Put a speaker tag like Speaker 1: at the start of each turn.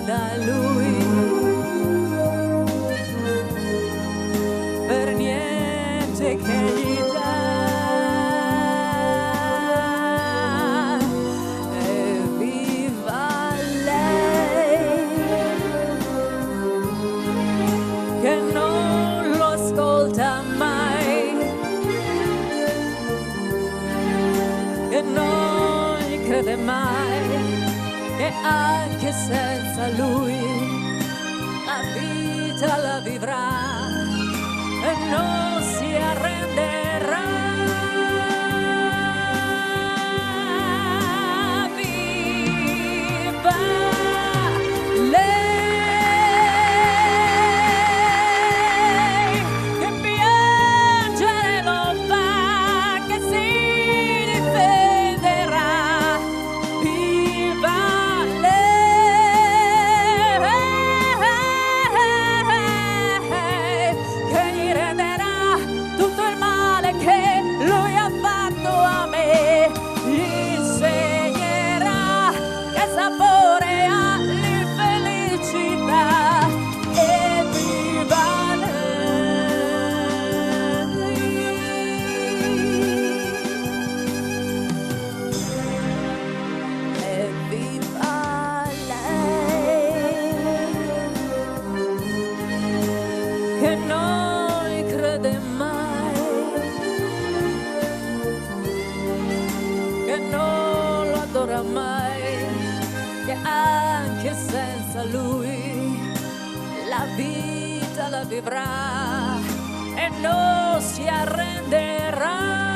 Speaker 1: da Lui, per niente che gli dà. Evviva lei, che non lo ascolta mai, che non gli crede mai, che anche senza lui la vita la vivrà e non si arrenderà. Viva lei, che piangere non fa, che si difenderà. Viva lei, che gli renderà tutto il male che lui ha fatto a me, gli insegnerà che sapore ha l'infelicità. Evviva lei, evviva lei, che non gli crede mai, che non lo adora mai, che anche senza lui la vita la vivrà e non si arrenderà.